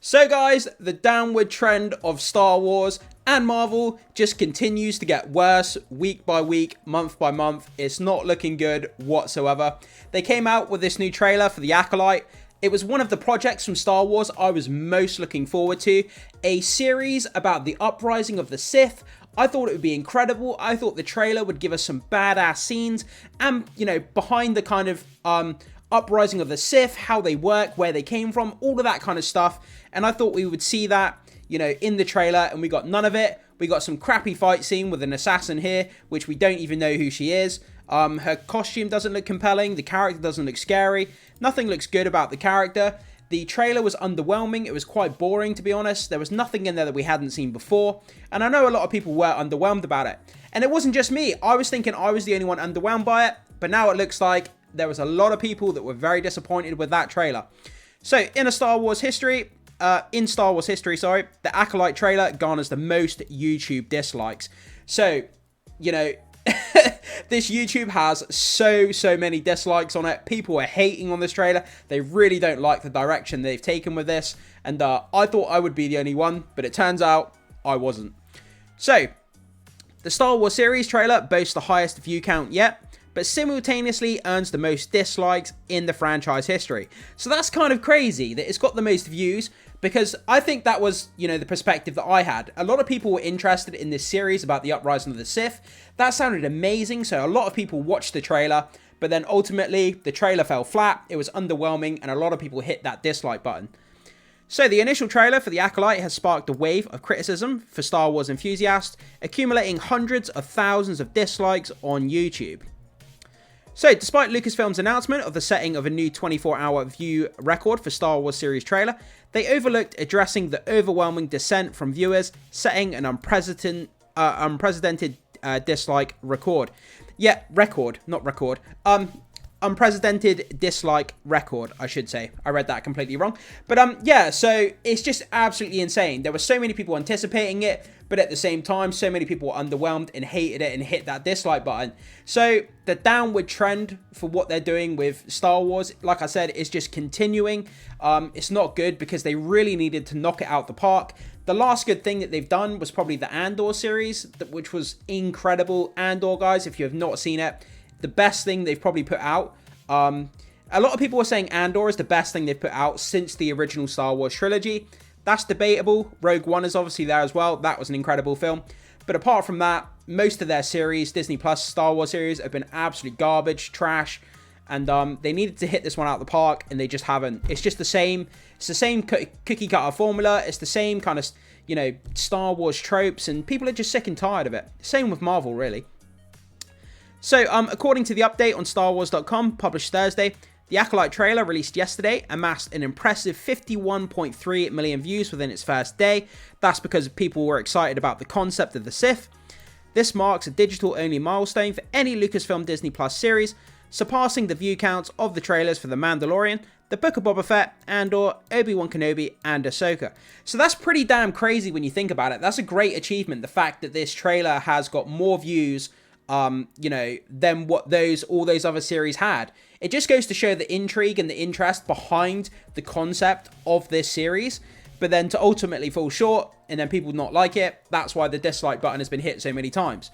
So guys, the downward trend of Star Wars and Marvel just continues to get worse week by week, month by month. It's not looking good whatsoever. They came out with this new trailer for the Acolyte. It was one of the projects from Star Wars I was most looking forward to. A series about the uprising of the Sith. I thought it would be incredible. I thought the trailer would give us some badass scenes and, behind the kind of uprising of the Sith, how they work, where they came from, all of that kind of stuff. And I thought we would see that, in the trailer, and we got none of it. We got some crappy fight scene with an assassin here, which we don't even know who she is. Her costume doesn't look compelling. The character doesn't look scary. Nothing looks good about the character. The trailer was underwhelming. It was quite boring, to be honest. There was nothing in there that we hadn't seen before. And I know a lot of people were underwhelmed about it. And it wasn't just me. I was thinking I was the only one underwhelmed by it. But now it looks like there was a lot of people that were very disappointed with that trailer. So, in Star Wars history, the Acolyte trailer garners the most YouTube dislikes. So, this YouTube has so many dislikes on it. People are hating on this trailer. They really don't like the direction they've taken with this. And I thought I would be the only one, but it turns out I wasn't. So, the Star Wars series trailer boasts the highest view count yet, but simultaneously earns the most dislikes in the franchise history. So that's kind of crazy that it's got the most views, because I think that was, the perspective that I had. A lot of people were interested in this series about the uprising of the Sith. That sounded amazing, so a lot of people watched the trailer, but then ultimately the trailer fell flat, it was underwhelming, and a lot of people hit that dislike button. So the initial trailer for the Acolyte has sparked a wave of criticism for Star Wars enthusiasts, accumulating hundreds of thousands of dislikes on YouTube. So, despite Lucasfilm's announcement of the setting of a new 24-hour view record for Star Wars series trailer, they overlooked addressing the overwhelming dissent from viewers, setting an unprecedented dislike record. Yeah, record, not record. Unprecedented dislike record, I should say. I read that completely wrong. But yeah, so it's just absolutely insane. There were so many people anticipating it, but at the same time, so many people were underwhelmed and hated it and hit that dislike button. So the downward trend for what they're doing with Star Wars, like I said, is just continuing. It's not good because they really needed to knock it out the park. The last good thing that they've done was probably the Andor series, which was incredible. Andor, guys, if you have not seen it, the best thing they've probably put out. A lot of people are saying Andor is the best thing they've put out since the original Star Wars trilogy. That's debatable. Rogue One is obviously there as well. That was an incredible film. But apart from that, most of their series, Disney Plus Star Wars series, have been absolute garbage, trash. And they needed to hit this one out the park, and they just haven't. It's just the same. It's the same cookie cutter formula. It's the same kind of, Star Wars tropes, and people are just sick and tired of it. Same with Marvel, really. So, according to the update on StarWars.com, published Thursday, the Acolyte trailer released yesterday amassed an impressive 51.3 million views within its first day. That's because people were excited about the concept of the Sith. This marks a digital-only milestone for any Lucasfilm Disney Plus series, surpassing the view counts of the trailers for The Mandalorian, The Book of Boba Fett, Andor, Obi-Wan Kenobi, and Ahsoka. So that's pretty damn crazy when you think about it. That's a great achievement, the fact that this trailer has got more views than what all those other series had. It just goes to show the intrigue and the interest behind the concept of this series, but then to ultimately fall short and then people not like it, that's why the dislike button has been hit so many times.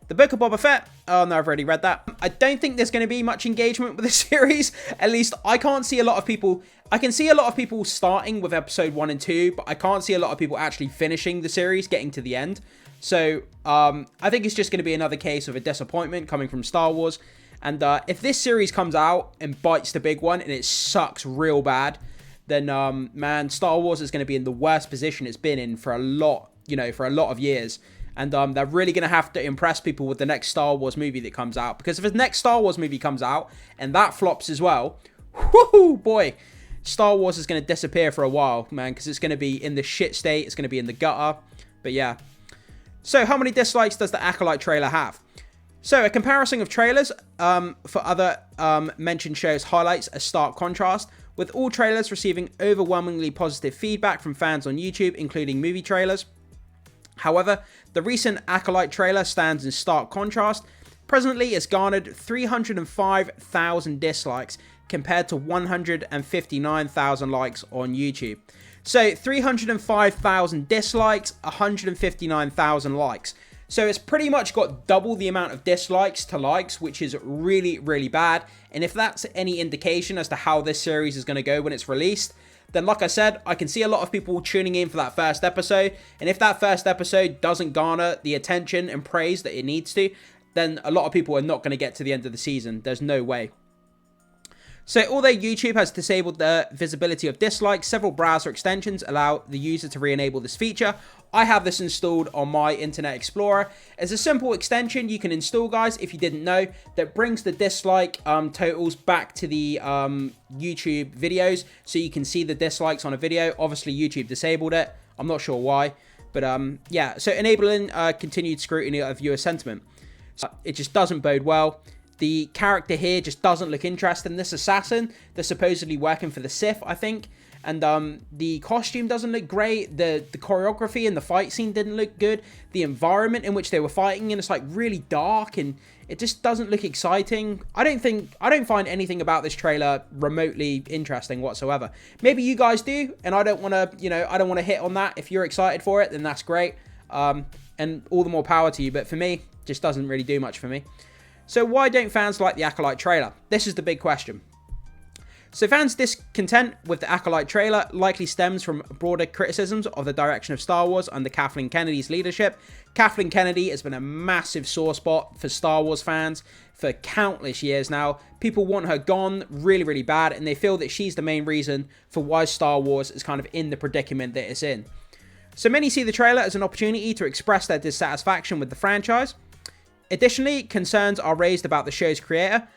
The Book of Boba Fett, oh no, I've already read that. I don't think there's going to be much engagement with the series. At least I can't see a lot of people. I can see a lot of people starting with episode 1 and 2, but I can't see a lot of people actually finishing the series, getting to the end. So, I think it's just going to be another case of a disappointment coming from Star Wars. And if this series comes out and bites the big one and it sucks real bad, then, man, Star Wars is going to be in the worst position it's been in for a lot of years. And they're really going to have to impress people with the next Star Wars movie that comes out. Because if the next Star Wars movie comes out and that flops as well, whoo boy, Star Wars is going to disappear for a while, man. Because it's going to be in the shit state. It's going to be in the gutter. But yeah. So how many dislikes does the Acolyte trailer have? So a comparison of trailers for other mentioned shows highlights a stark contrast, with all trailers receiving overwhelmingly positive feedback from fans on YouTube, including movie trailers. However, the recent Acolyte trailer stands in stark contrast. Presently, it's garnered 305,000 dislikes, compared to 159,000 likes on YouTube. So 305,000 dislikes, 159,000 likes. So it's pretty much got double the amount of dislikes to likes, which is really, really bad. And if that's any indication as to how this series is going to go when it's released, then like I said, I can see a lot of people tuning in for that first episode. And if that first episode doesn't garner the attention and praise that it needs to, then a lot of people are not going to get to the end of the season. There's no way. So although YouTube has disabled the visibility of dislikes, several browser extensions allow the user to re-enable this feature. I have this installed on my Internet Explorer. It's a simple extension you can install, guys, if you didn't know, that brings the dislike totals back to the YouTube videos, so you can see the dislikes on a video. Obviously, YouTube disabled it. I'm not sure why, but yeah. So enabling continued scrutiny of viewer sentiment. So it just doesn't bode well. The character here just doesn't look interesting. This assassin, they're supposedly working for the Sith, I think. And the costume doesn't look great. The choreography and the fight scene didn't look good. The environment in which they were fighting in, it's like really dark and it just doesn't look exciting. I don't find anything about this trailer remotely interesting whatsoever. Maybe you guys do, and I don't want to, I don't want to hit on that. If you're excited for it, then that's great. And all the more power to you. But for me, just doesn't really do much for me. So why don't fans like the Acolyte trailer? This is the big question. So fans' discontent with the Acolyte trailer likely stems from broader criticisms of the direction of Star Wars under Kathleen Kennedy's leadership. Kathleen Kennedy has been a massive sore spot for Star Wars fans for countless years now. People want her gone really, really bad, and they feel that she's the main reason for why Star Wars is kind of in the predicament that it's in. So many see the trailer as an opportunity to express their dissatisfaction with the franchise. Additionally, concerns are raised about the show's creator,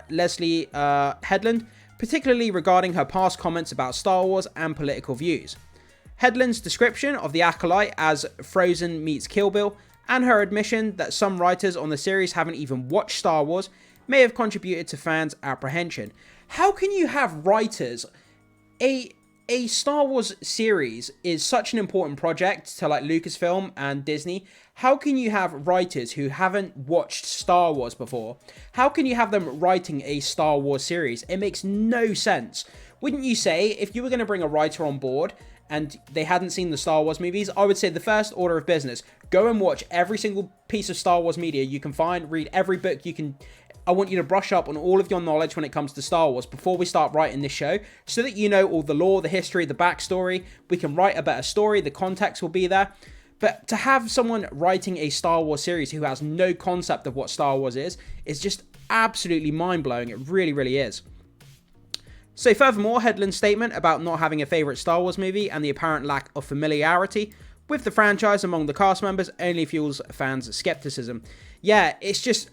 Leslie Headland, particularly regarding her past comments about Star Wars and political views. Headland's description of the Acolyte as Frozen meets Kill Bill, and her admission that some writers on the series haven't even watched Star Wars, may have contributed to fans' apprehension. How can you have writers... A Star Wars series is such an important project to like Lucasfilm and Disney. How can you have writers who haven't watched Star Wars before? How can you have them writing a Star Wars series? It makes no sense. Wouldn't you say, if you were going to bring a writer on board and they hadn't seen the Star Wars movies, I would say the first order of business, go and watch every single piece of Star Wars media you can find, read every book you can. I want you to brush up on all of your knowledge when it comes to Star Wars before we start writing this show, so that you know all the lore, the history, the backstory. We can write a better story, the context will be there. But to have someone writing a Star Wars series who has no concept of what Star Wars is just absolutely mind-blowing. It really, really is. So furthermore, Headland's statement about not having a favourite Star Wars movie and the apparent lack of familiarity with the franchise among the cast members only fuels fans' skepticism. Yeah, it's just,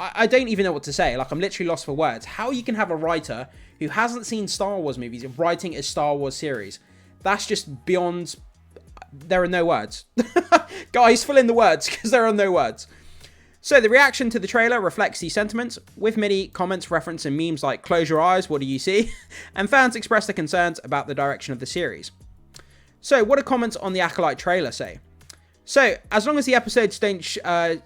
I don't even know what to say. Like, I'm literally lost for words. How you can have a writer who hasn't seen Star Wars movies writing a Star Wars series? That's just beyond, there are no words. Guys, fill in the words, because there are no words. So the reaction to the trailer reflects these sentiments, with many comments referencing memes like, "Close your eyes, what do you see?" And fans express their concerns about the direction of the series. So what do comments on the Acolyte trailer say? So, as long as the episodes don't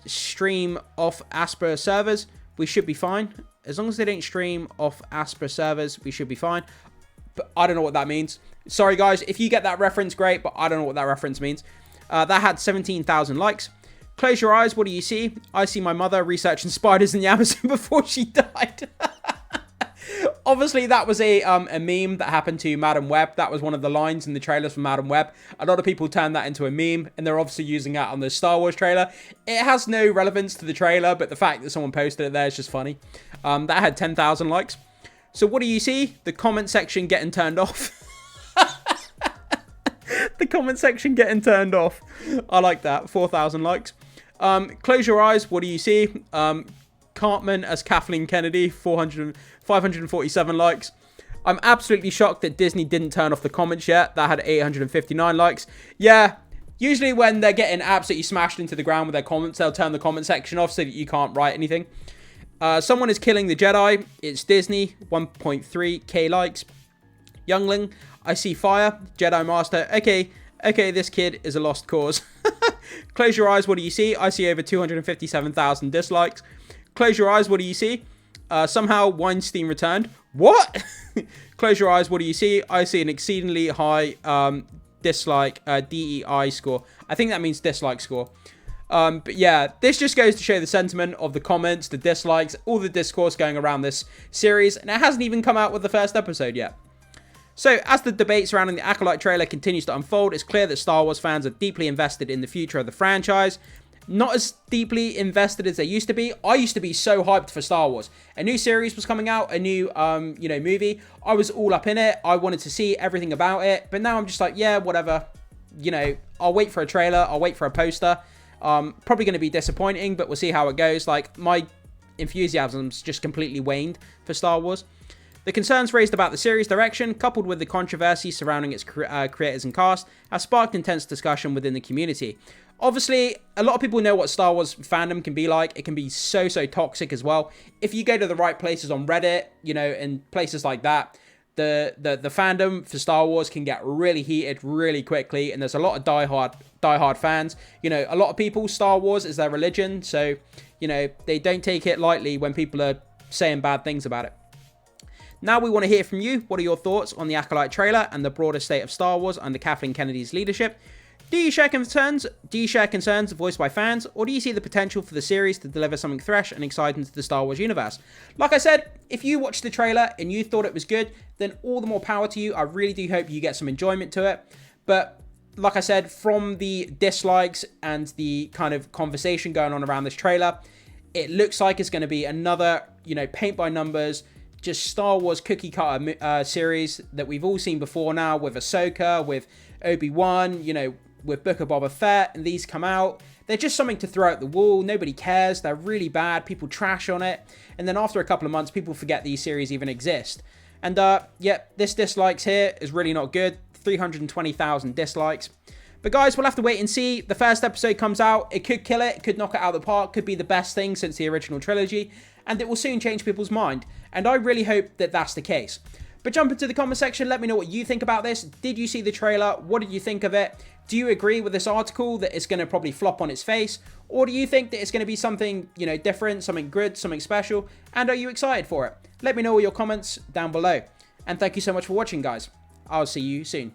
stream off Asper servers, we should be fine. As long as they don't stream off Asper servers, we should be fine. But I don't know what that means. Sorry, guys. If you get that reference, great. But I don't know what that reference means. That had 17,000 likes. Close your eyes. What do you see? I see my mother researching spiders in the Amazon before she died. Obviously, that was a meme that happened to Madam Web. That was one of the lines in the trailers from Madam Web. A lot of people turned that into a meme, and they're obviously using that on the Star Wars trailer. It has no relevance to the trailer, but the fact that someone posted it there is just funny. That had 10,000 likes. So what do you see? The comment section getting turned off. The comment section getting turned off. I like that. 4,000 likes. Close your eyes. What do you see? Cartman as Kathleen Kennedy, 547 likes. I'm absolutely shocked that Disney didn't turn off the comments yet. That had 859 likes. Yeah, usually when they're getting absolutely smashed into the ground with their comments, they'll turn the comment section off so that you can't write anything. Someone is killing the Jedi. It's Disney, 1.3k likes. Youngling, I see fire. Jedi Master, okay, this kid is a lost cause. Close your eyes, what do you see? I see over 257,000 dislikes. Close your eyes, what do you see? Somehow Weinstein returned. What? Close your eyes. What do you see? I see an exceedingly high dislike DEI score. I think that means dislike score. But yeah, this just goes to show the sentiment of the comments, the dislikes, all the discourse going around this series. And it hasn't even come out with the first episode yet. So, as the debate surrounding the Acolyte trailer continues to unfold, it's clear that Star Wars fans are deeply invested in the future of the franchise. Not as deeply invested as they used to be. I used to be so hyped for Star Wars. A new series was coming out, a new, movie. I was all up in it. I wanted to see everything about it. But now I'm just like, yeah, whatever. I'll wait for a trailer. I'll wait for a poster. Probably going to be disappointing, but we'll see how it goes. Like, my enthusiasm's just completely waned for Star Wars. The concerns raised about the series' direction, coupled with the controversy surrounding its creators and cast, have sparked intense discussion within the community. Obviously, a lot of people know what Star Wars fandom can be like. It can be so toxic as well. If you go to the right places on Reddit, and places like that, the fandom for Star Wars can get really heated really quickly, and there's a lot of diehard fans. A lot of people, Star Wars is their religion, so, they don't take it lightly when people are saying bad things about it. Now we want to hear from you. What are your thoughts on the Acolyte trailer and the broader state of Star Wars under Kathleen Kennedy's leadership? Do you share concerns voiced by fans, or do you see the potential for the series to deliver something fresh and exciting to the Star Wars universe? Like I said, if you watched the trailer and you thought it was good, then all the more power to you. I really do hope you get some enjoyment to it. But like I said, from the dislikes and the kind of conversation going on around this trailer, it looks like it's going to be another, paint by numbers, just Star Wars cookie cutter series that we've all seen before now, with Ahsoka, with Obi-Wan, with Book of Boba Fett, and these come out. They're just something to throw at the wall. Nobody cares. They're really bad. People trash on it. And then after a couple of months, people forget these series even exist. And this dislikes here is really not good. 320,000 dislikes. But guys, we'll have to wait and see. The first episode comes out. It could kill it. It could knock it out of the park. Could be the best thing since the original trilogy. And it will soon change people's mind. And I really hope that that's the case. But jump into the comment section. Let me know what you think about this. Did you see the trailer? What did you think of it? Do you agree with this article that it's going to probably flop on its face? Or do you think that it's going to be something, different, something good, something special? And are you excited for it? Let me know all your comments down below. And thank you so much for watching, guys. I'll see you soon.